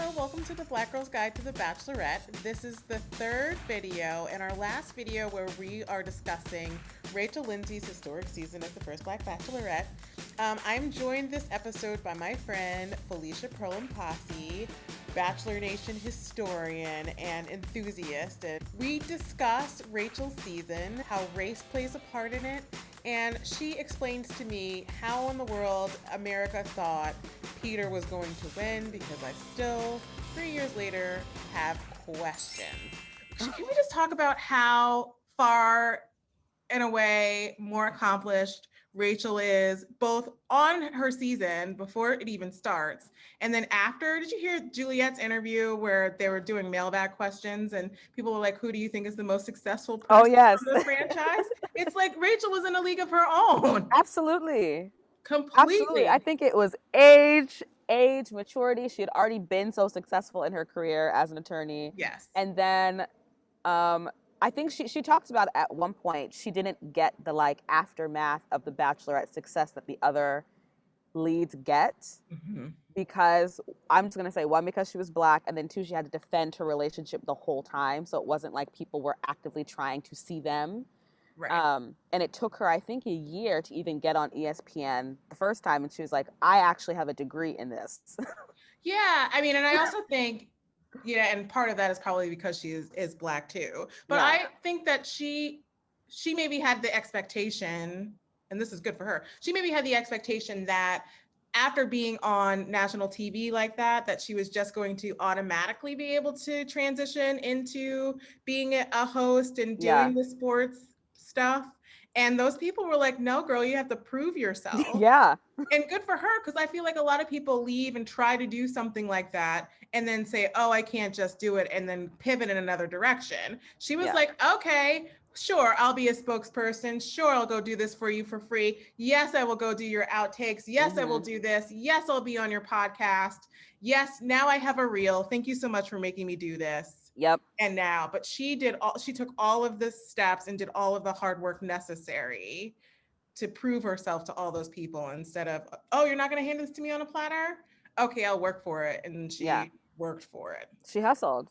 Hello, welcome to the Black Girl's Guide to the Bachelorette. This is the third video and our last video where we are discussing Rachel Lindsay's historic season as the first Black Bachelorette. I'm joined this episode by my friend Phylicia Posse, Bachelor Nation historian and enthusiast. And we discuss Rachel's season, how race plays a part in it, and she explains to me how in the world America thought Peter was going to win, because I still, 3 years later, have questions. Can we just talk about how far, in a way, more accomplished Rachel is, both on her season before it even starts, and then after? Did you hear Juliet's interview where they were doing mailbag questions and people were like, who do you think is the most successful person from the franchise? It's like Rachel was in a league of her own. Absolutely. Completely. Absolutely. I think it was age, maturity. She had already been so successful in her career as an attorney. Yes. And then I think she talks about at one point she didn't get the aftermath of the Bachelorette success that the other leads get, because I'm just gonna say, one, because she was Black, and then two, she had to defend her relationship the whole time, so it wasn't like people were actively trying to see them. Right. And it took her, I think, a year to even get on ESPN the first time, and she was like, I actually have a degree in this. Yeah, I mean, and I also think, and part of that is probably because she is Black too. But yeah. I think that she maybe had the expectation, and this is good for her, she maybe had the expectation that after being on national TV like that she was just going to automatically be able to transition into being a host and doing the sports stuff. And those people were like, no, girl, you have to prove yourself. Yeah. And good for her, because I feel like a lot of people leave and try to do something like that and then say, oh, I can't just do it, and then pivot in another direction. She was like, okay, sure, I'll be a spokesperson. Sure, I'll go do this for you for free. Yes, I will go do your outtakes. Yes, I will do this. Yes, I'll be on your podcast. Yes, now I have a reel. Thank you so much for making me do this. Yep. And now, but she took all of the steps and did all of the hard work necessary to prove herself to all those people, instead of, oh, you're not going to hand this to me on a platter? Okay, I'll work for it. And she worked for it. She hustled.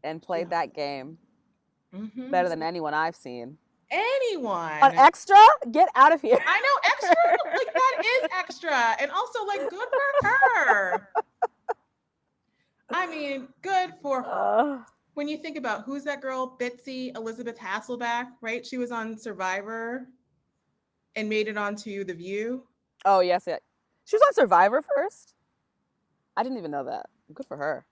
And played that game better than anyone I've seen. Anyone. On Extra? Get out of here. I know, Extra, like, that is Extra. And also, like, good for her. I mean, good for her. When you think about, who's that girl, Bitsy Elizabeth Hasselbeck, right? She was on Survivor and made it onto The View. Oh, yes. She was on Survivor first? I didn't even know that. Good for her.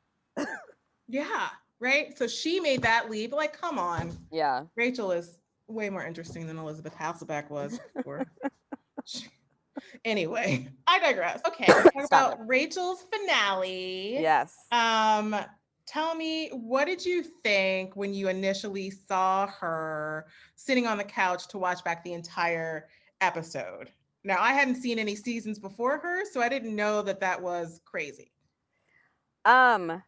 Yeah, right? So she made that leap. Like, come on. Yeah. Rachel is way more interesting than Elizabeth Hasselbeck was before. Anyway, I digress. Okay, let's talk about Rachel's finale. Yes. Tell me, what did you think when you initially saw her sitting on the couch to watch back the entire episode? Now, I hadn't seen any seasons before her, so I didn't know that was crazy. I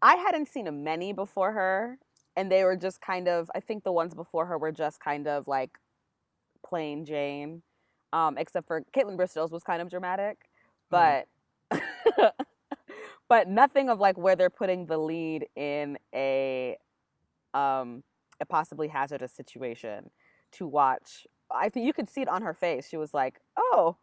hadn't seen many before her, and they were just kind of, I think the ones before her were just kind of like plain Jane. Except for Caitlin Bristol's was kind of dramatic, but but nothing of like where they're putting the lead in a possibly hazardous situation to watch. I think you could see it on her face. She was like, oh,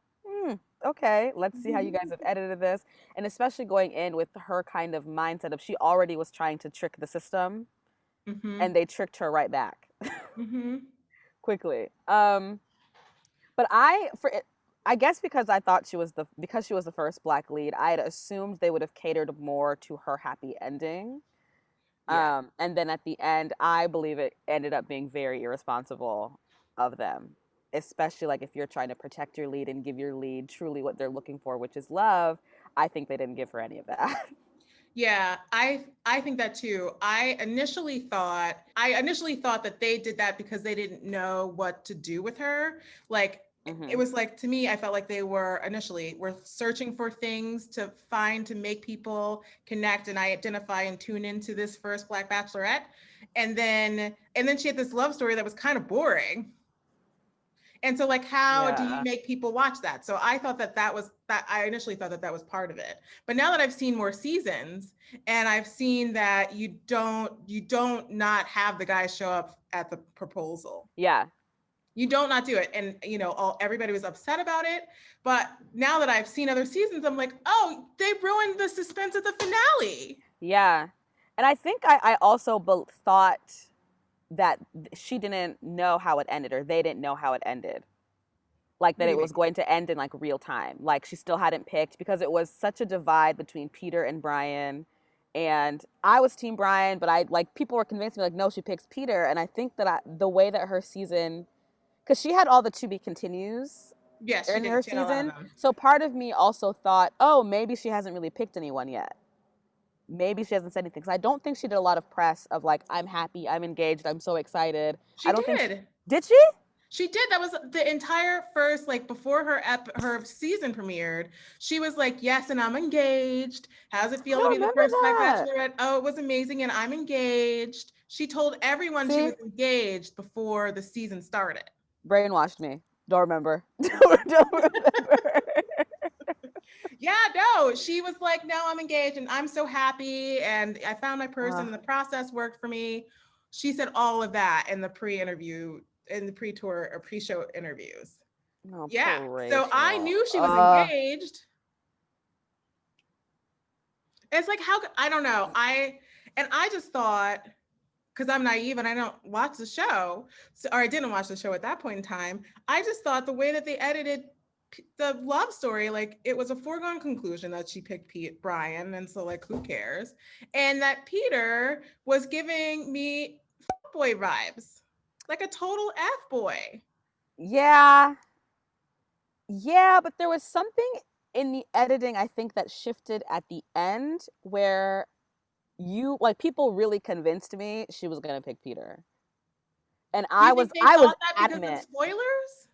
okay, let's see how you guys have edited this. And especially going in with her kind of mindset of, she already was trying to trick the system, and they tricked her right back quickly. But I guess because I thought she was the first Black lead, I had assumed they would have catered more to her happy ending. Yeah. And then at the end, I believe it ended up being very irresponsible of them, especially like if you're trying to protect your lead and give your lead truly what they're looking for, which is love. I think they didn't give her any of that. Yeah, I think that too. I initially thought that they did that because they didn't know what to do with her. Like, it was like, to me, I felt like they were searching for things to find to make people connect and identify and tune into this first Black Bachelorette. And then she had this love story that was kind of boring. And so like, how do you Yeah. make people watch that? So I thought that that was that. I initially thought that that was part of it. But now that I've seen more seasons and I've seen that you don't not have the guys show up at the proposal. Yeah. You don't not do it. And everybody was upset about it. But now that I've seen other seasons, I'm like, oh, they ruined the suspense of the finale. Yeah. And I think I also thought that she didn't know how it ended, or they didn't know how it ended. Like What that do it you was mean? going to end in like real time. Like she still hadn't picked, because it was such a divide between Peter and Bryan. And I was team Bryan, but I like people were convincing me like no, she picks Peter. And I think that the way that her season, because she had all the to be continues Yes, she in did. her She had a lot of season, them. so part of me also thought, oh, maybe she hasn't really picked anyone yet. Maybe she hasn't said anything, because I don't think she did a lot of press of like, I'm happy, I'm engaged, I'm so excited. I She don't think did. did she? She did. That was the entire first, like before her season premiered. She was like, "Yes, and I'm engaged. How's it I feel to don't be the remember first Black that. Bachelorette? Oh, it was amazing, and I'm engaged." She told everyone she See, was engaged before the season started. brainwashed me. Don't remember. Don't remember. Yeah, no, she was like, "No, I'm engaged, and I'm so happy, and I found my person, Uh, and the process worked for me." She said all of that in the pre-interview, in the pre-tour or pre-show interviews. oh, Yeah, poor so I Rachel. knew she was engaged. It's like how I don't know. I just thought, because I'm naive and I don't watch the show, so, or I didn't watch the show at that point in time. I just thought the way that they edited the love story, like it was a foregone conclusion that she picked Bryan, and so like who cares? And that Peter was giving me boy vibes, like a total f boy. Yeah, yeah, but there was something in the editing, I think, that shifted at the end where you like people really convinced me she was gonna pick Peter, and Do I you was think they I was thought that because of adamant. spoilers?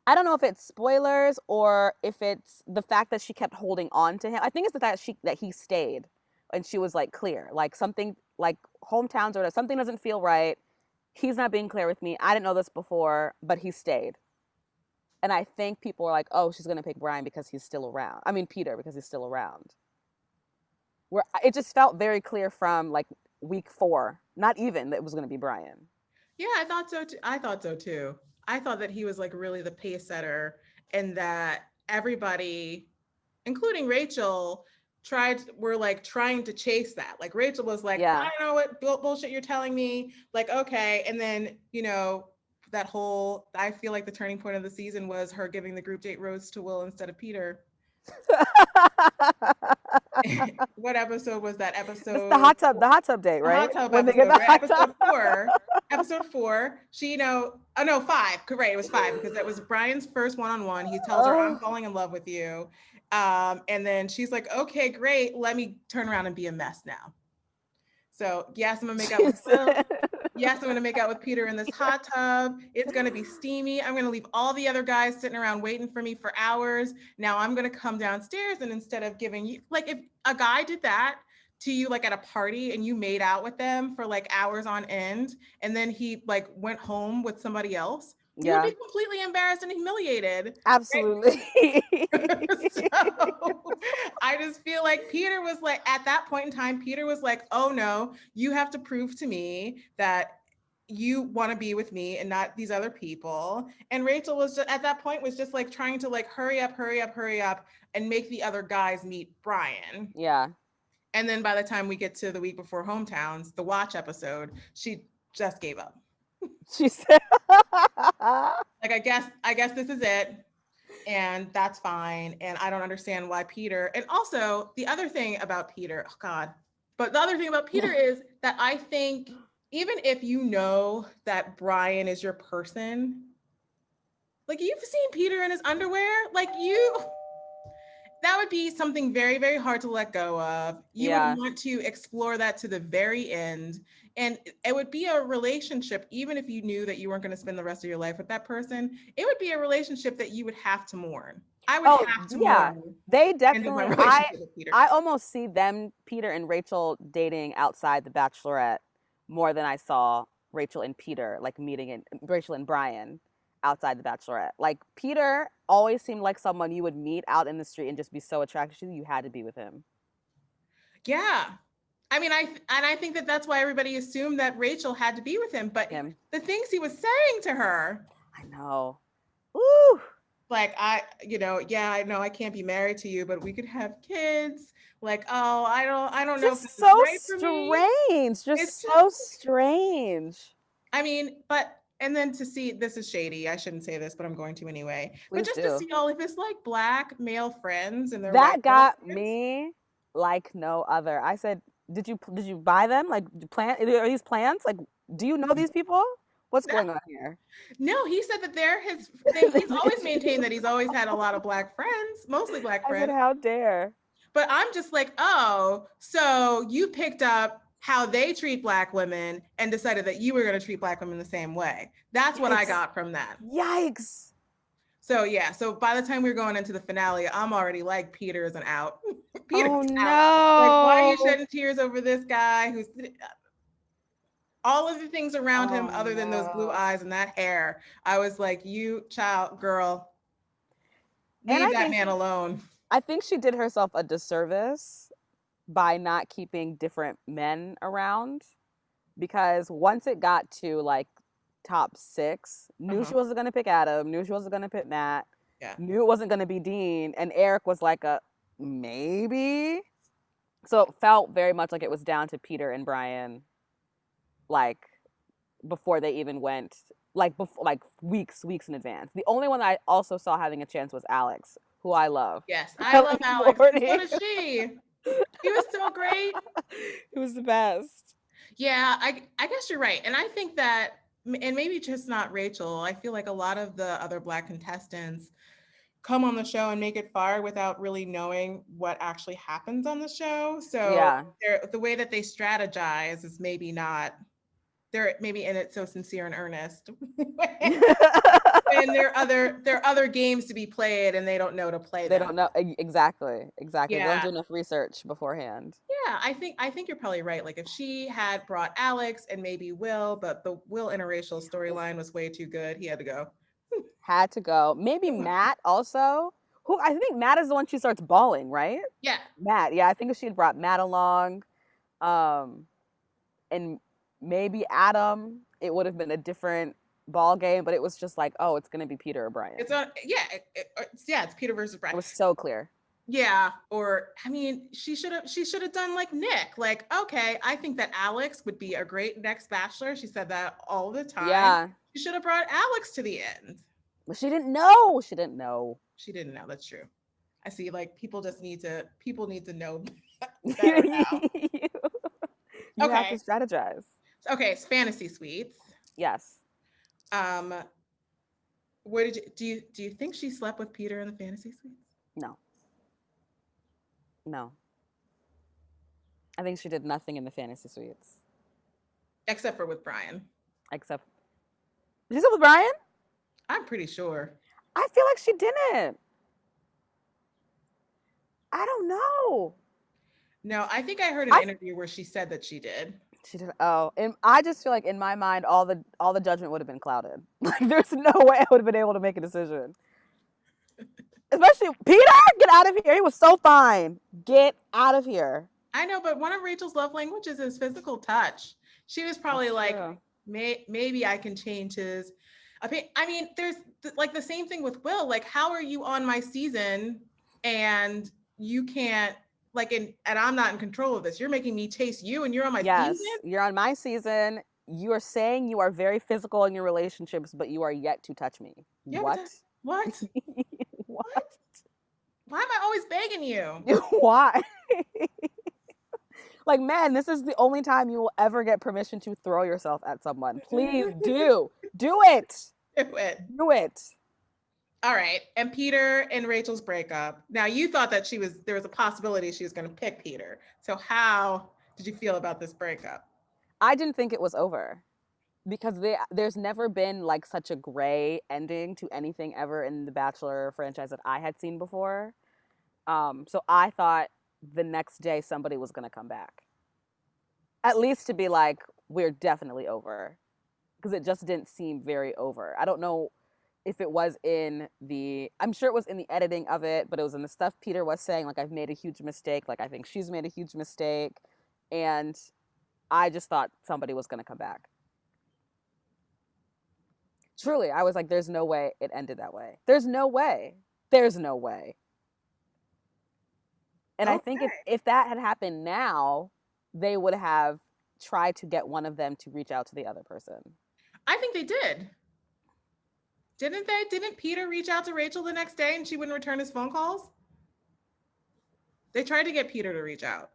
I don't know if it's spoilers or if it's the fact that she kept holding on to him. I think it's the fact that he stayed, and she was like clear, like something like hometowns or something doesn't feel right. He's not being clear with me. I didn't know this before, but he stayed. And I think people were like, "Oh, she's gonna pick Bryan because he's still around." I mean, Peter because he's still around. Where it just felt very clear from like week 4, not even that it was gonna be Bryan. Yeah, I thought so too. I thought so too. I thought that he was like really the pace setter, and that everybody, including Rachel, were like trying to chase that. Like Rachel was like, Yeah. I don't know what bullshit you're telling me. Like, okay. And then, that whole, I feel like the turning point of the season was her giving the group date rose to Will instead of Peter. What episode was that? This Episode the hot tub date, the hot right? tub When they get episode, the right? hot tub. Episode 4. She, oh no, 5. Correct. It was 5 because that was Bryan's first one-on-one. He tells her, I'm Oh. falling in love with you. And then she's like, okay, great. Let me turn around and be a mess now. So yes, I'm gonna make out with Will. Yes, I'm gonna make out with Peter in this hot tub. It's gonna be steamy. I'm gonna leave all the other guys sitting around waiting for me for hours. Now I'm gonna come downstairs, and instead of giving you, like, if a guy did that to you like at a party and you made out with them for like hours on end, and then he like went home with somebody else, you would Yeah, be completely embarrassed and humiliated. absolutely. So I just feel like Peter was like, at that point in time, Peter was like, oh no, you have to prove to me that you want to be with me and not these other people. And Rachel was just at that point was just like trying to like hurry up, hurry up, hurry up and make the other guys meet Bryan. Yeah. And then by the time we get to the week before hometowns, the watch episode, she just gave up. She said, Like, I guess this is it. And that's fine. And I don't understand why Peter. And also, the other thing about Peter, oh God, but the other thing about Peter is that I think even if you know that Bryan is your person, like you've seen Peter in his underwear, like that would be something very, very hard to let go of. You would yeah. want to explore that to the very end. And it would be a relationship, even if you knew that you weren't going to spend the rest of your life with that person, it would be a relationship that you would have to mourn. I would Oh, have to yeah. mourn They end of my definitely relationship with Peter. I almost see them, Peter and Rachel, dating outside the Bachelorette more than I saw Rachel and Peter like meeting, and Rachel and Bryan outside the Bachelorette. Like Peter always seemed like someone you would meet out in the street and just be so attracted to. You had to be with him. Yeah. I mean, I think that that's why everybody assumed that Rachel had to be with him. But Him. the things he was saying to her, I know. Ooh. like yeah, I know I can't be married to you, but we could have kids. Like, oh, I don't know if Just this is so right for me. strange. It's Just just, so strange. I mean, but and then to see, this is shady. I shouldn't say this, but I'm going to anyway. But Please just to do. see all of his like black male friends and their white That got girlfriends. me like no other. I said, did you buy them? Like, plant? Are these plants? Like, do you know these people? What's going on here? No, he said that they're his thing. He's always maintained that he's always had a lot of black friends, mostly black I said, friends. how dare? But I'm just like, oh, so you picked up how they treat black women and decided that you were going to treat black women the same way. That's what I Yikes. got from that. Yikes. So yeah, so by the time we we're going into the finale, I'm already like, Peter is an out. Oh Peter's out. Like, why are you no. shedding tears over this guy who's all of the things around him Oh other than those blue no. eyes and that hair? I was like, you child, girl, And leave that man alone. I think she did herself a disservice by not keeping different men around, because once it got to like top 6, knew she wasn't gonna pick Adam, knew she wasn't gonna pick Matt, Yeah. knew it wasn't gonna be Dean, and Eric was like a maybe. So it felt very much like it was down to Peter and Bryan, like before they even went, like before, like weeks in advance. The only one I also saw having a chance was Alex, who I love. Yes, I love Alex Alex. Morty. So does she. He was so great. It was the best. Yeah, I guess you're right. And I think that, and maybe just not Rachel, I feel like a lot of the other black contestants come on the show and make it far without really knowing what actually happens on the show. So Yeah. the way that they strategize is maybe not, they're maybe in it so sincere and earnest. And there are other games to be played and they don't know to play They them. don't know exactly. They don't Yeah. do enough research beforehand. Yeah, I think you're probably right. Like if she had brought Alex and maybe Will, but the Will interracial storyline was way too good. He had to go. Had to go. Maybe Matt also. Who I think Matt is the one she starts bawling, right? Yeah. Matt. Yeah, I think if she had brought Matt along, um, and maybe Adam, it would have been a different ball game. But it was just like, oh, it's gonna be Peter or Bryan. It's on. Yeah, it's Peter versus Bryan. It was so clear. Yeah, or I mean, she should have done like Nick. Like, okay, I think that Alex would be a great next Bachelor. She said that all the time. Yeah. She should have brought Alex to the end. But she didn't know. She didn't know. She didn't know. That's true. I see. Like people need to know better now. You have to strategize. Okay, it's fantasy suites. Yes. Where did you do you think she slept with Peter in the fantasy suites? No. No. I think she did nothing in the fantasy suites. Except for with Bryan. Except, did she sleep with Bryan? I'm pretty sure. I feel like she didn't. I don't know. No, I think I heard an interview where she said that she did. She did. Oh, and I just feel like in my mind, all the judgment would have been clouded. Like, there's no way I would have been able to make a decision. Especially Peter, get out of here. He was so fine. Get out of here. I know, but one of Rachel's love languages is physical touch. She was probably That's like, true. maybe I can change his. I mean, there's like the same thing with Will. Like, how are you on my season and you can't and I'm not in control of this. You're making me chase you and you're on my season? You're on my season. You are saying you are very physical in your relationships, but you are yet to touch me. Yeah, what? What? What? Why am I always begging you? Why? Like, man, this is the only time you will ever get permission to throw yourself at someone. Please do. Do it. Do it. Do it. All right. And Peter and Rachel's breakup. Now, you thought that there was a possibility she was going to pick Peter. So how did you feel about this breakup? I didn't think it was over, because there's never been like such a gray ending to anything ever in the Bachelor franchise that I had seen before. So I thought the next day somebody was going to come back. At least to be like, we're definitely over. Because it just didn't seem very over. I don't know if it was in the, I'm sure it was in the editing of it, but it was in the stuff Peter was saying, like, I've made a huge mistake, like I think she's made a huge mistake, and I just thought somebody was going to come back. Truly, I was like, there's no way it ended that way. There's no way. There's no way. And I think Okay. if that had happened now, they would have tried to get one of them to reach out to the other person. I think they did. Didn't they? Didn't Peter reach out to Rachel the next day and she wouldn't return his phone calls? They tried to get Peter to reach out.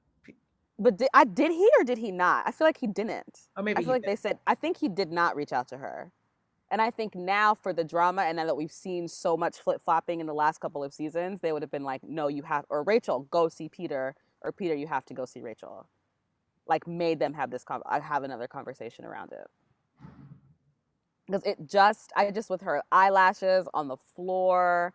But did he or did he not? I feel like he didn't. Oh, maybe I he feel like did. they said, I think he did not reach out to her. And I think now for the drama, and now that we've seen so much flip flopping in the last couple of seasons, they would have been like, no, you have, or Rachel, go see Peter, or Peter, you have to go see Rachel. Like, made them have have another conversation around it. Because I just, with her eyelashes on the floor.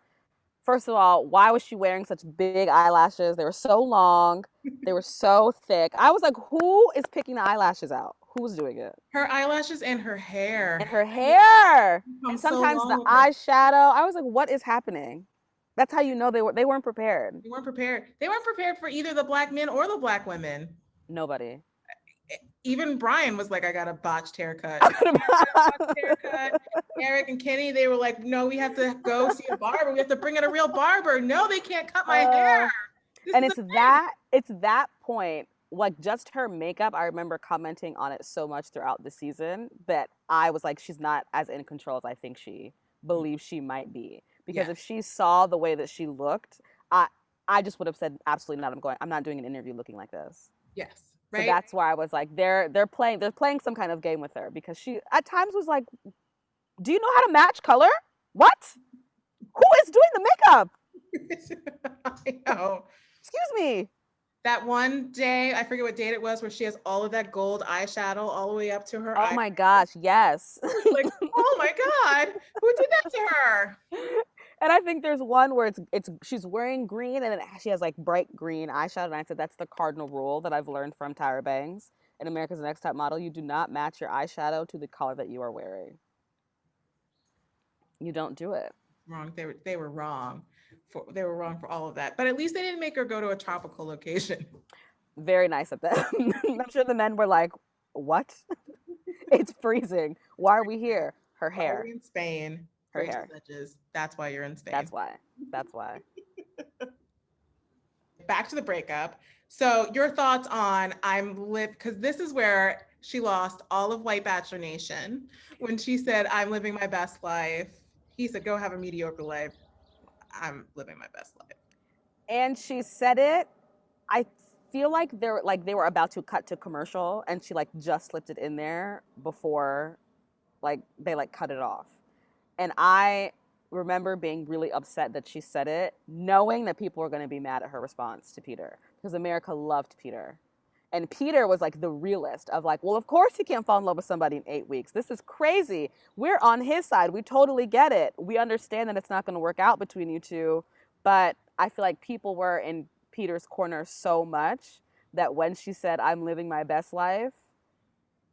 First of all, why was she wearing such big eyelashes? They were so long, they were so thick. I was like, who is picking the eyelashes out? Who's doing it? Her eyelashes and her hair. And her hair, I'm and so sometimes the long with her. eyeshadow. I was like, what is happening? That's how you know they weren't prepared. They weren't prepared. They weren't prepared for either the black men or the black women. Nobody. Even Bryan was like, I got a botched haircut. Botched haircut. Eric and Kenny, they were like, no, we have to go see a barber. We have to bring in a real barber. No, they can't cut my hair. And it's that point, like, just her makeup. I remember commenting on it so much throughout the season that I was like, she's not as in control as I think she believes she might be. Because if she saw the way that she looked, I just would have said, absolutely not. I'm not doing an interview looking like this. Yes. So right? that's why I was like, they're playing some kind of game with her, because she at times was like, do you know how to match color? What? Who is doing the makeup? I know. Excuse me. That one day, I forget what date it was, where she has all of that gold eyeshadow all the way up to her Oh eye. my gosh, yes. Like, oh my God, who did that to her? And I think there's one where it's she's wearing green, and then she has like bright green eyeshadow. And I said, that's the cardinal rule that I've learned from Tyra Banks in America's Next Top Model. You do not match your eyeshadow to the color that you are wearing. You don't do it. Wrong. They were wrong. They were wrong for all of that. But at least they didn't make her go to a tropical location. Very nice of them. I'm sure the men were like, what? It's freezing. Why are we here? Her hair. Why are we in Spain? Her Rachel hair. Lindsay. That's why you're in Spain. That's why. That's why. Back to the breakup. So your thoughts on because this is where she lost all of white Bachelor Nation when she said, I'm living my best life. He said, go have a mediocre life. I'm living my best life. And she said it. I feel like they were about to cut to commercial, and she like just slipped it in there before like they like cut it off. And I remember being really upset that she said it, knowing that people were going to be mad at her response to Peter, because America loved Peter. And Peter was like the realist of like, well, of course he can't fall in love with somebody in 8 weeks. This is crazy. We're on his side. We totally get it. We understand that it's not going to work out between you two. But I feel like people were in Peter's corner so much that when she said, I'm living my best life,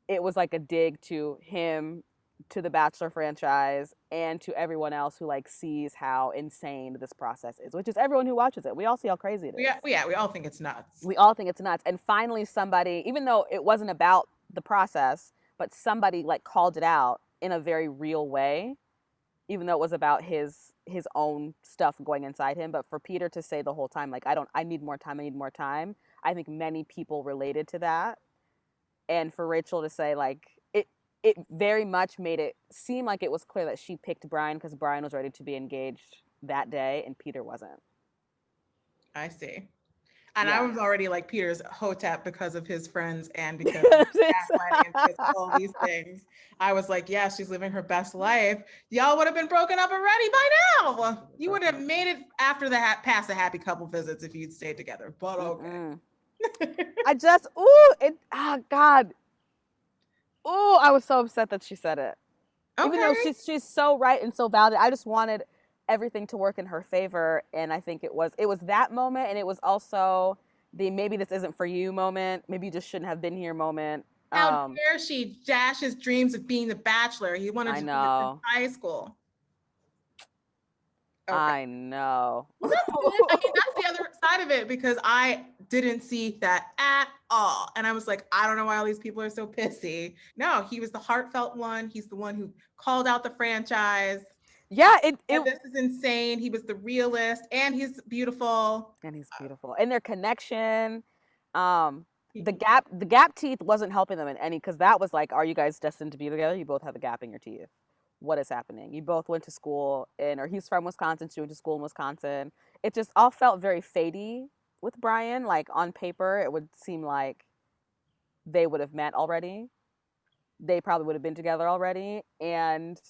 it was like a dig to him, to the Bachelor franchise, and to everyone else who like sees how insane this process is, which is everyone who watches it. We all see how crazy it is. Yeah, we all think it's nuts. We all think it's nuts. And finally somebody, even though it wasn't about the process, but somebody like called it out in a very real way, even though it was about his own stuff going inside him. But for Peter to say the whole time, like, I need more time, I think many people related to that. And for Rachel to say, like, it very much made it seem like it was clear that she picked Bryan because Bryan was ready to be engaged that day and Peter wasn't. I see. And yeah. I was already like Peter's hotep because of his friends and because of gaslighting and because of all these things. I was like, yeah, she's living her best life. Y'all would have been broken up already by now. You would have made it after past the happy couple visits if you'd stayed together. But okay. God. Oh, I was so upset that she said it. Okay. Even though she's so right and so valid, I just wanted everything to work in her favor, and I think it was that moment, and it was also the maybe this isn't for you moment, maybe you just shouldn't have been here moment. How dare she dash his dreams of being the Bachelor? He wanted to do this in high school. Okay. I know. Well, that's good. I mean, that's the other side of it because I didn't see that at all. And I was like, I don't know why all these people are so pissy. No, he was the heartfelt one. He's the one who called out the franchise. Yeah, it And this is insane. He was the realist and he's beautiful. and he's beautiful. And their connection, the He, gap teeth wasn't helping them in any, because that was like, are you guys destined to be together? You both have a gap in your teeth. What is happening? You both went to school or he's from Wisconsin, she went to school in Wisconsin. It just all felt very fadey with Bryan. Like on paper, it would seem like they would have met already. They probably would have been together already. And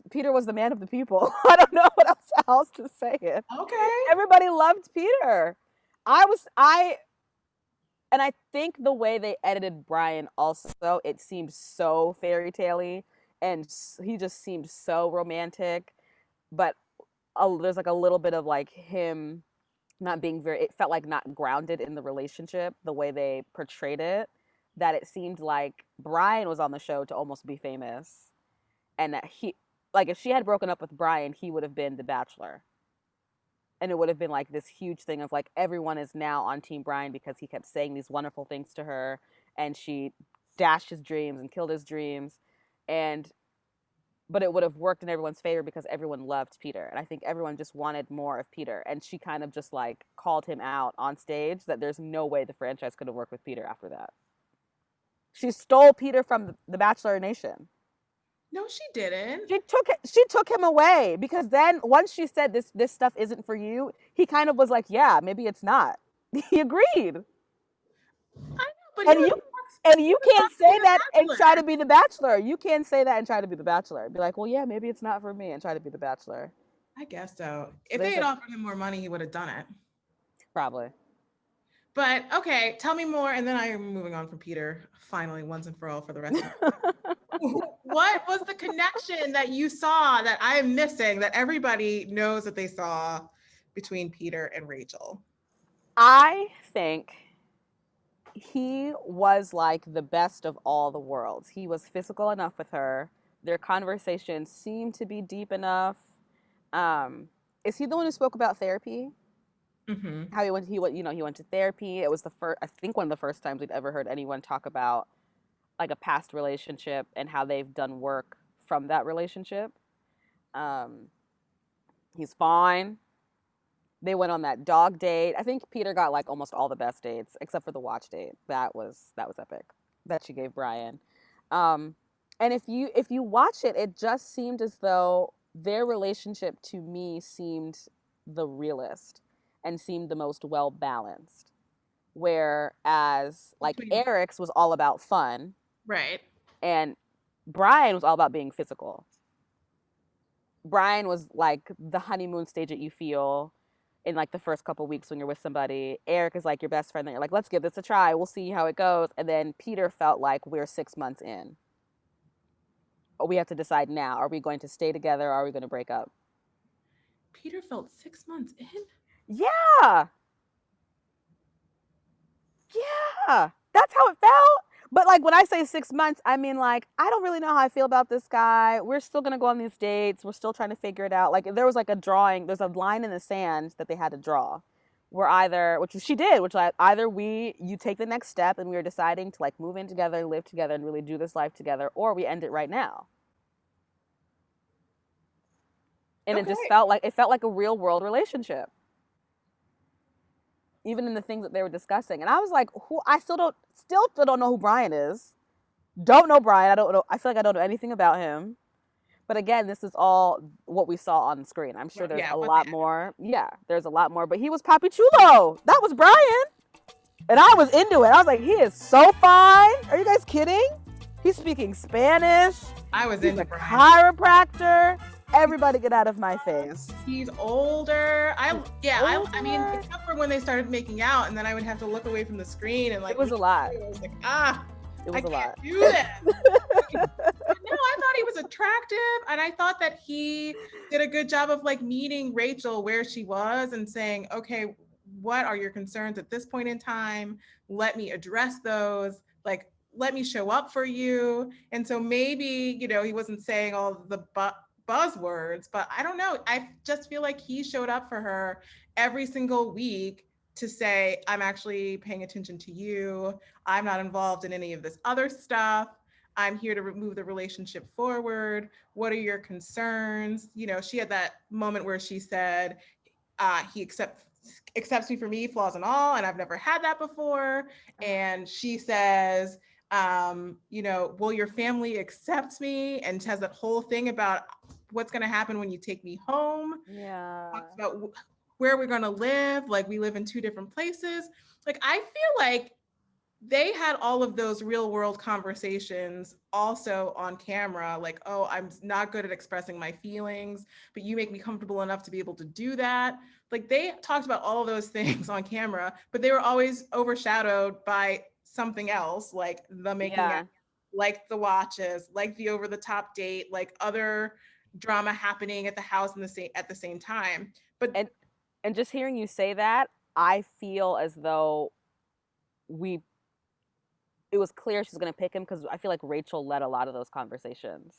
Peter was the man of the people. I don't know what else to say it. okay. Everybody loved Peter. I and I think the way they edited Bryan also, it seemed so fairy tale-y, and he just seemed so romantic, but there's like a little bit of like him not being it felt like not grounded in the relationship, the way they portrayed it, that it seemed like Bryan was on the show to almost be famous, and that like if she had broken up with Bryan, he would have been the Bachelor. And it would have been like this huge thing of like everyone is now on Team Bryan because he kept saying these wonderful things to her, and she dashed his dreams and killed his dreams. And but it would have worked in everyone's favor because everyone loved Peter, and I think everyone just wanted more of Peter, and she kind of just like called him out on stage that there's no way the franchise could have worked with Peter after that. She stole Peter from the Bachelor Nation. No, she didn't. She took him away, because then once she said this stuff isn't for you, he kind of was like, yeah, maybe it's not. He agreed. I know, but And you can't say that and try to be be the Bachelor. You can't say that and try to be the Bachelor. Be like, well, yeah, maybe it's not for me, and try to be the Bachelor. I guess so. If they had offered him more money, he would have done it. Probably. But okay, tell me more, and then I am moving on from Peter finally, once and for all, for the rest of it. What was the connection that you saw that I am missing, that everybody knows that they saw between Peter and Rachel? I think he was like the best of all the worlds. He was physical enough with her. Their conversation seemed to be deep enough. Is he the one who spoke about therapy? Mm-hmm. How he went to therapy. It was I think one of the first times we'd ever heard anyone talk about like a past relationship and how they've done work from that relationship. He's fine. They went on that dog date. I think Peter got like almost all the best dates except for the watch date. That was epic that she gave Bryan. And if you watch it, it just seemed as though their relationship to me seemed the realest and seemed the most well balanced. Whereas like Eric's was all about fun. Right. And Bryan was all about being physical. Bryan was like the honeymoon stage that you feel in like the first couple weeks when you're with somebody. Eric is like your best friend that you're like, let's give this a try. We'll see how it goes. And then Peter felt like we're 6 months in. We have to decide now. Are we going to stay together or are we going to break up? Peter felt 6 months in? Yeah. Yeah. That's how it felt. But like when I say 6 months, I mean like, I don't really know how I feel about this guy. We're still going to go on these dates. We're still trying to figure it out. Like there was like there's a line in the sand that they had to draw. Which she did, which like either you take the next step and we are deciding to like move in together, live together, and really do this life together, or we end it right now. And okay. It felt like a real world relationship. Even in the things that they were discussing. And I was like, I still don't know who Bryan is. Don't know Bryan. I feel like I don't know anything about him. But again, this is all what we saw on the screen. I'm sure there's a lot more. Yeah, there's a lot more. But he was Papi Chulo. That was Bryan. And I was into it. I was like, he is so fine. Are you guys kidding? He's speaking Spanish. I was into Bryan. Chiropractor. Everybody get out of my face. He's older. I mean, except for when they started making out, and then I would have to look away from the screen and like. It was a lot. I was like, it was a lot. Do this. No, I thought he was attractive, and I thought that he did a good job of like meeting Rachel where she was and saying, okay, what are your concerns at this point in time? Let me address those. Like, let me show up for you. And so maybe, he wasn't saying all the buzzwords, but I don't know. I just feel like he showed up for her every single week to say, I'm actually paying attention to you. I'm not involved in any of this other stuff. I'm here to move the relationship forward. What are your concerns? You know, she had that moment where she said, he accepts me for me, flaws and all, and I've never had that before. And she says, you know, will your family accept me? And has that whole thing about what's going to happen when you take me home. Yeah. Talks about where we're going to live. Like, we live in two different places. Like, I feel like they had all of those real world conversations also on camera, like, oh, I'm not good at expressing my feelings, but you make me comfortable enough to be able to do that. Like, they talked about all of those things on camera, but they were always overshadowed by something else, like the making out, Yeah. like the watches, like the over the top date, like other drama happening at the house in the same at the same time. But And and just hearing you say that, I feel as though we it was clear she's going to pick him because I feel like Rachel led a lot of those conversations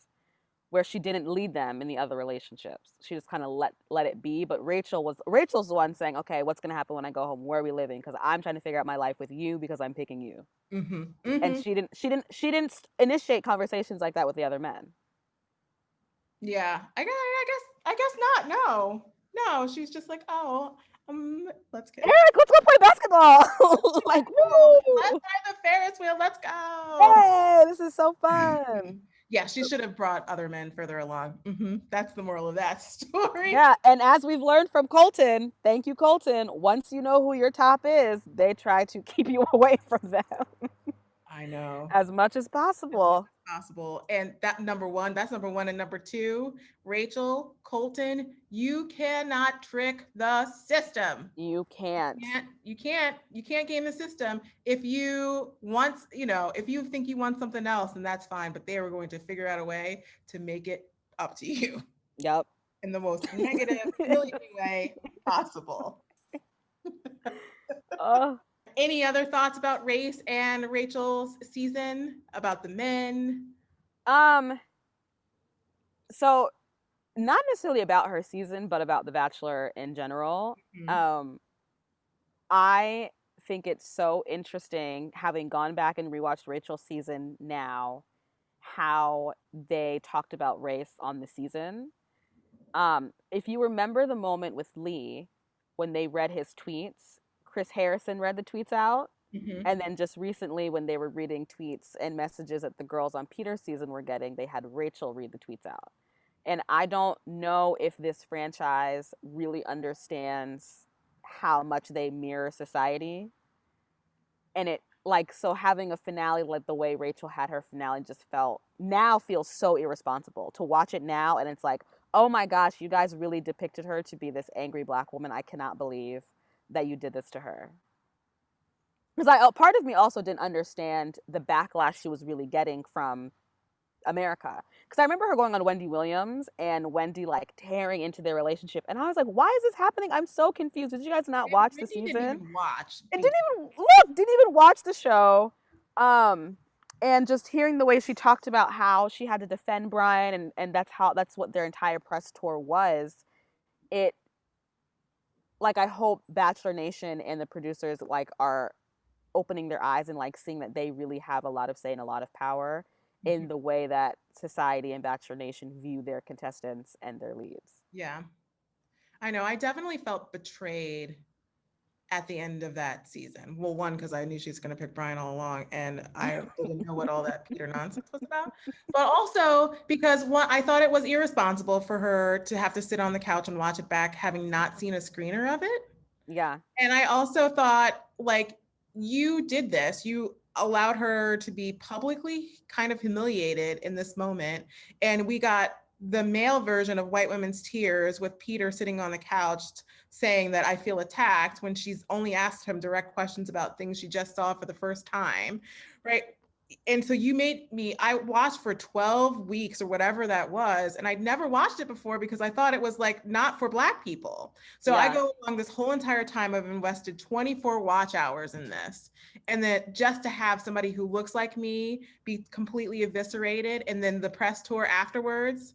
where she didn't lead them in the other relationships. She just kind of let it be. But Rachel's the one saying, "Okay, what's going to happen when I go home? Where are we living? Because I'm trying to figure out my life with you because I'm picking you." mm-hmm, And mm-hmm. she didn't initiate conversations like that with the other men. Yeah, I guess not. No, no, she's just like, oh, let's get, Eric, let's go play basketball. Like, let's woo! ride the Ferris wheel. Let's go. Hey, this is so fun. Yeah, she should have brought other men further along. That's the moral of that story. Yeah, and as we've learned from Colton, thank you, Colton. Once you know who your top is, they try to keep you away from them I know. as much as As much possible. as possible. And that's number one. And number two, Rachel, Colton, you cannot trick the system. You can't. You can't game the system. If you want, if you think you want something else, then that's fine. But they are going to figure out a way to make it up to you Yep. in the most negative, humiliating way possible. uh, Any other thoughts about Race and Rachel's season, about the men? um, so not necessarily about her season, but about The Bachelor in general. Mhm. Um, I think it's so interesting having gone back and rewatched Rachel's season now, how they talked about race on the season. If you remember the moment with Lee when they read his tweets, Chris Harrison read the tweets out. Mhm. And then just recently, when they were reading tweets and messages that the girls on Peter's season were getting, they had Rachel read the tweets out. And I don't know if this franchise really understands how much they mirror society. And it, like, so having a finale like the way Rachel had her finale just feels so irresponsible to watch it now. And it's like, oh my gosh, you guys really depicted her to be this angry black woman. I cannot believe that you did this to her. Because part of me also didn't understand the backlash she was really getting from America. Because I remember her going on Wendy Williams and Wendy like tearing into their relationship, and I was like, "Why is this happening? I'm so confused. Did you guys not watch the Wendy didn't season? even watch. It didn't even look. Didn't even watch the show." Um, and just hearing the way she talked about how she had to defend Bryan, and that's what their entire press tour was. It like I hope Bachelor Nation and the producers like are opening their eyes and like seeing that they really have a lot of say and a lot of power in the way that society and Bachelor Nation view their contestants and their leads. Yeah, I know. I definitely felt betrayed at the end of that season. Well, one, because I knew she was going to pick Bryan all along, and I didn't know what all that Peter nonsense was about. But also because one, I thought it was irresponsible for her to have to sit on the couch and watch it back, having not seen a screener of it. Yeah. And I also thought, like, you did this. You allowed her to be publicly kind of humiliated in this moment. And we got the male version of White Women's Tears with Peter sitting on the couch saying that I feel attacked when she's only asked him direct questions about things she just saw for the first time, right? And so you made me, I watched for 12 weeks or whatever that was, and I'd never watched it before because I thought it was like not for Black people. So I Yeah. go along this whole entire time, I've invested 24 watch hours in this. And then just to have somebody who looks like me be completely eviscerated, and then the press tour afterwards.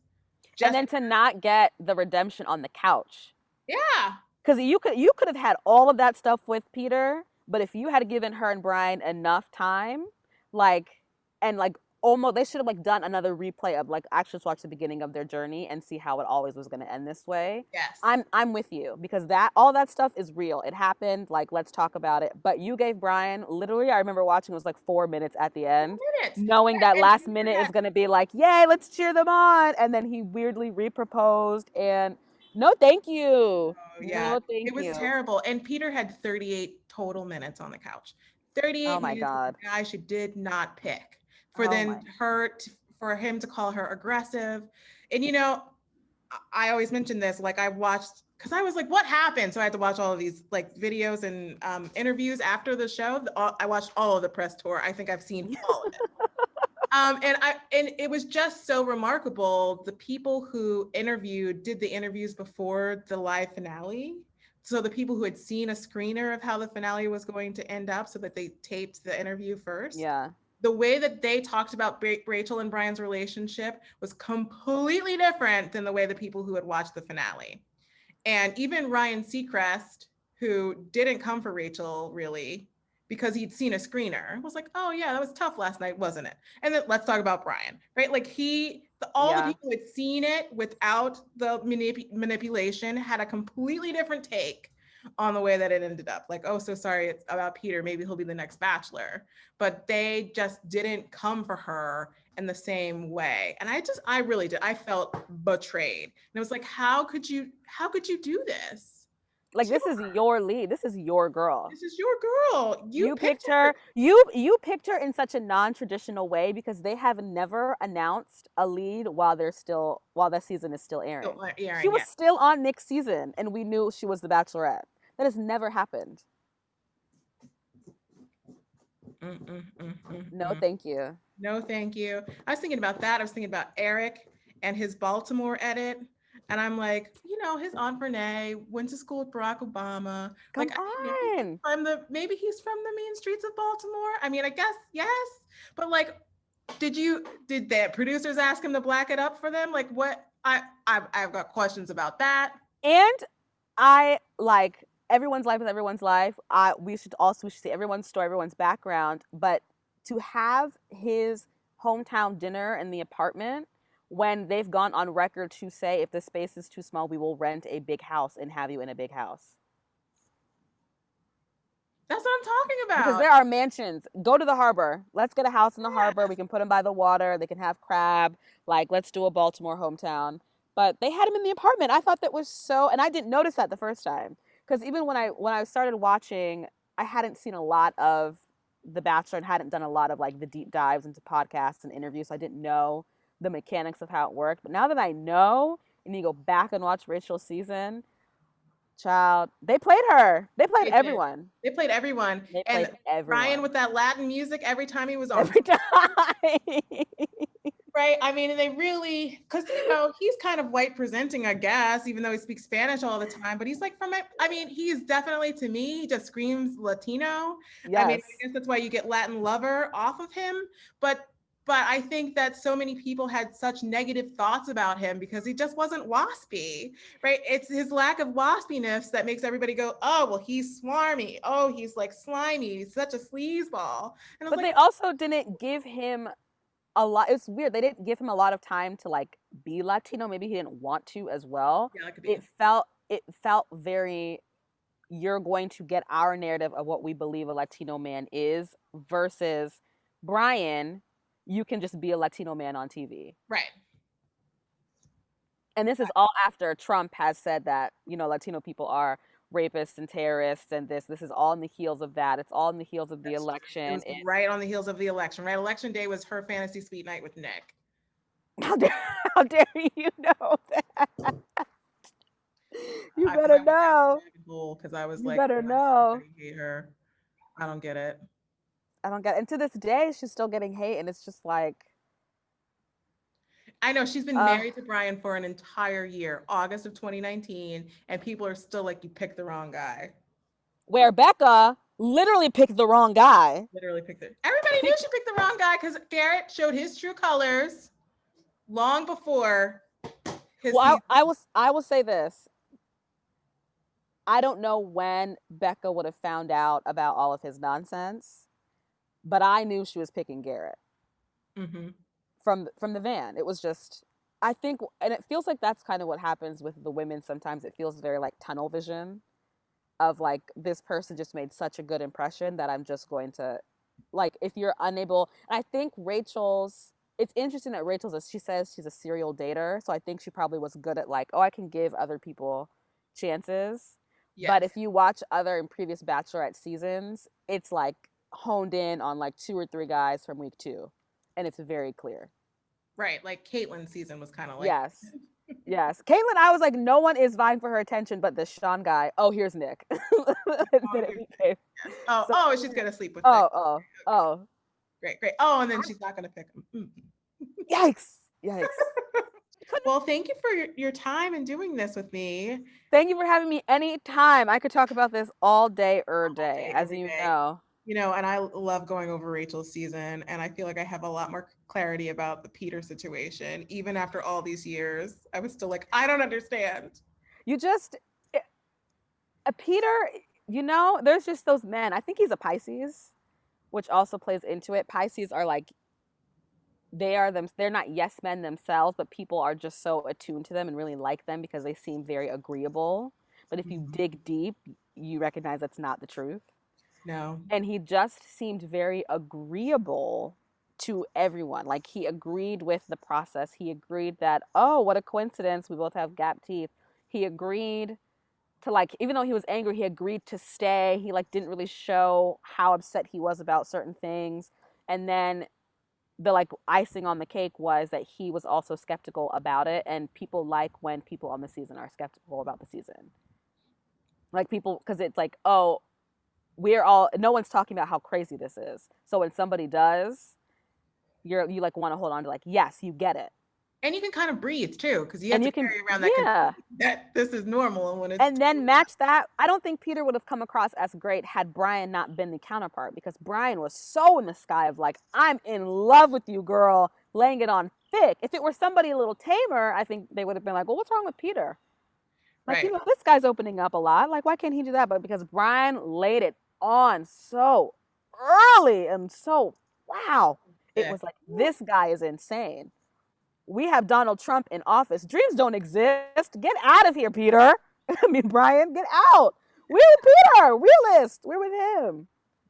And Just then to not get the redemption on the couch. yeah. Because you could have had all of that stuff with Peter, but if you had given her and Bryan enough time, like and like almost they should have like done another replay of like actually just watch the beginning of their journey and see how it always was going to end this way. Yes. I'm with you because that all that stuff is real. It happened. Like let's talk about it. But you gave Bryan literally. I remember watching it was like 4 minutes at the end, 4 minutes. knowing that Yeah, and last Peter minute is had going to be like, yay, let's cheer them on, and then he weirdly reproposed and no, thank you. oh yeah, No, thank it was you. terrible. And Peter had 38 total minutes on the couch. Oh 38 my minutes with God. a guy she did not pick. For Oh my. then for him to call her aggressive. And I always mention this, like I watched because I was like, what happened? So I had to watch all of these like videos and interviews after the show. I watched all of the press tour. I think I've seen all of it. And it was just so remarkable. The people who did the interviews before the live finale. So the people who had seen a screener of how the finale was going to end up, so that they taped the interview first. Yeah. The way that they talked about Rachel and Bryan's relationship was completely different than the way the people who had watched the finale. And even Ryan Seacrest, who didn't come for Rachel really, because he'd seen a screener, was like, oh yeah, that was tough last night, wasn't it? And then let's talk about Bryan, right? Like all the Yeah. people who had seen it without the manipulation had a completely different take on the way that it ended up. Like, oh, so sorry, it's about Peter. Maybe he'll be the next Bachelor. But they just didn't come for her in the same way. And I really did. I felt betrayed. And it was like, how could you do this Like to this is her? your lead. This is your girl. This is your girl. You You picked picked her. her. You picked her in such a non-traditional way because they have never announced a lead while the season is still airing. Still She airing, was yeah. still on Nick's season and we knew she was the Bachelorette. That has never happened. No, thank you. No, thank you. I was thinking about that. I was thinking about Eric and his Baltimore edit. And I'm like, his Aunt Renee went to school with Barack Obama. Come Like, on. maybe he's from the mean streets of Baltimore. I mean, I guess yes, but like, did the producers ask him to black it up for them? Like, what? I've got questions about that. And I like everyone's life is everyone's life. We should see everyone's story, everyone's background, but to have his hometown dinner in the apartment when they've gone on record to say if the space is too small, we will rent a big house and have you in a big house. That's what I'm talking Because about. there are mansions. Go to the harbor. Let's get a house in the harbor. Yes. We can put them by the water. They can have crab. Like, let's do a Baltimore hometown. But they had him in the apartment. I thought that was so, and I didn't notice that the first time. Because even when I started watching, I hadn't seen a lot of The Bachelor and hadn't done a lot of like the deep dives into podcasts and interviews. So I didn't know the mechanics of how it worked. But now that I know, and you go back and watch Rachel's season, child, they played her. They played They did. everyone. They played everyone. They And played everyone. Bryan with that Latin music every time he was on. Every time. Right. I mean, they really, because, he's kind of white presenting, I guess, even though he speaks Spanish all the time. But he's like he's definitely, to me, he just screams Latino. Yes. I mean, I guess that's why you get Latin lover off of him. But I think that so many people had such negative thoughts about him because he just wasn't waspy, right? It's his lack of waspiness that makes everybody go, oh, well, he's swarmy. Oh, he's like slimy. He's such a sleazeball. And but they also didn't give him a lot. It's weird. They didn't give him a lot of time to like be Latino. Maybe he didn't want to as well. Yeah, that could be. It felt very, you're going to get our narrative of what we believe a Latino man is versus Bryan, you can just be a Latino man on TV. Right. And this is all after Trump has said that, Latino people are rapists and terrorists and this is all in the heels of that. It's all in the heels of the election. It was right on the heels of the election, right? Election day was her fantasy suite night with Nick. How dare you know that? You better know. Because I was you like, better know. I hate her. I don't get it. I don't get it. And to this day, she's still getting hate. And it's just like. I know she's been married to Bryan for an entire year, August of 2019. And people are still like, you picked the wrong guy. Where Becca literally picked the wrong guy. Everybody knew she picked the wrong guy because Garrett showed his true colors long before Because Well, I will say this. I don't know when Becca would have found out about all of his nonsense, but I knew she was picking Garrett hmm from the van. It was just, I think, and it feels like that's kind of what happens with the women sometimes. It feels very like tunnel vision of like, this person just made such a good impression that I'm just going to, like, if you're unable, and I think Rachel's, it's interesting that Rachel's, she says she's a serial dater, so I think she probably was good at like, oh, I can give other people chances. But yes, if you watch other and previous Bachelorette seasons, it's like honed in on like two or three guys from week two, and it's very clear. right. Like Caitlyn's season was kind of like, Yes. Yes. Caitlyn, I was like, no one is vying for her attention but this Sean guy. Oh, here's Nick. And oh, then it became yes. Oh, so, oh, she's gonna sleep with Nick. oh, oh, Okay, oh. great, great. Oh, and then she's not gonna pick him. Yikes. Yikes. Well, thank you for your time and doing this with me Thank you for having me anytime. I could talk about this all day all day, day, as every you day. know. And I love going over Rachel's season, and I feel like I have a lot more clarity about the Peter situation. Even after all these years, I was still like, I don't understand. You just, Peter, there's just those men. I think he's a Pisces, which also plays into it. Pisces are like, they're not yes men themselves, but people are just so attuned to them and really like them because they seem very agreeable. But if you Mhm. dig deep, you recognize that's not the truth. No, And he just seemed very agreeable to everyone. Like, he agreed with the process. He agreed that, oh, what a coincidence, we both have gap teeth. He agreed to, like, even though he was angry, he agreed to stay. He like didn't really show how upset he was about certain things. And then the like icing on the cake was that he was also skeptical about it, and people like when people on the season are skeptical about the season. Like, people, because it's like, oh, we're all, no one's talking about how crazy this is. So when somebody does, you like want to hold on to like, yes, you get it. and you can kind of breathe too, because you have And to you can, carry around that yeah. conceit that this is normal, and when it's And then match that. I don't think Peter would have come across as great had Bryan not been the counterpart, because Bryan was so in the sky of like, I'm in love with you, girl, laying it on thick. If it were somebody a little tamer, I think they would have been like, well, what's wrong with Peter? Like, right, this guy's opening up a lot. Like, why can't he do that? But because Bryan laid it on so early and so, wow, it yeah. was like, this guy is insane. We have Donald Trump in office. Dreams don't exist. Get out of here, Peter. I mean, Bryan, get out. We're with Peter. Realist. We're with him.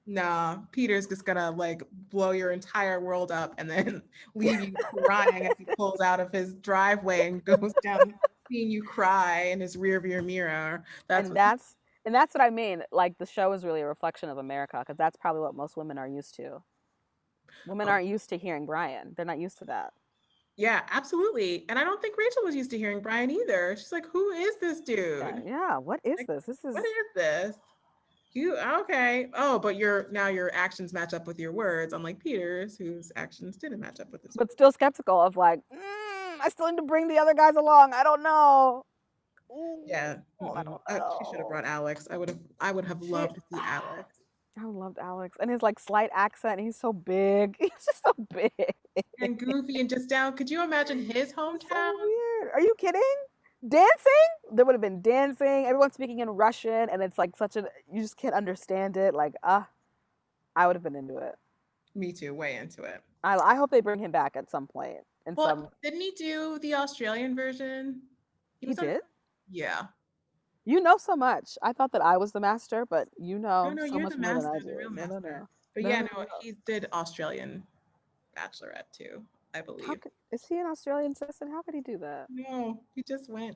Nah, Peter's just gonna like blow your entire world up and then leave you crying as he pulls out of his driveway and goes down, seeing you cry in his rear view mirror. That's And what. that's what I mean. Like, the show is really a reflection of America, because that's probably what most women are used to. Women Oh, aren't used to hearing Bryan. They're not used to that. yeah, absolutely. And I don't think Rachel was used to hearing Bryan either. She's like, "Who is this Yeah, dude? yeah. What is Like, this? This what is, is this? You okay? Oh, but your actions match up with your words, unlike Peter's, whose actions didn't match up with his but words." still skeptical of like, I still need to bring the other guys along. I don't know. Ooh, Yeah, I don't she should have know. brought Alex. I would have She, loved to see Alex. I loved Alex and his like slight accent. He's so big. He's just so big. And goofy and just down. Could you imagine his It's so hometown? weird. Are you kidding? Dancing? There would have been dancing. Everyone speaking in Russian, and it's like such a, you just can't understand it. Like, I would have been into it. Me too, way into it. I hope they bring him back at some point. In Well, some, didn't he do the Australian version? He he was on. did. Yeah. You know so much. I thought that I was the master, but you No, know no, so you're the much more than I master, the do. real No, no, master. no, But no, yeah, no, no, no. he did Australian Bachelorette too, I How believe. could, is he an Australian citizen? How could he do that? No, he just went.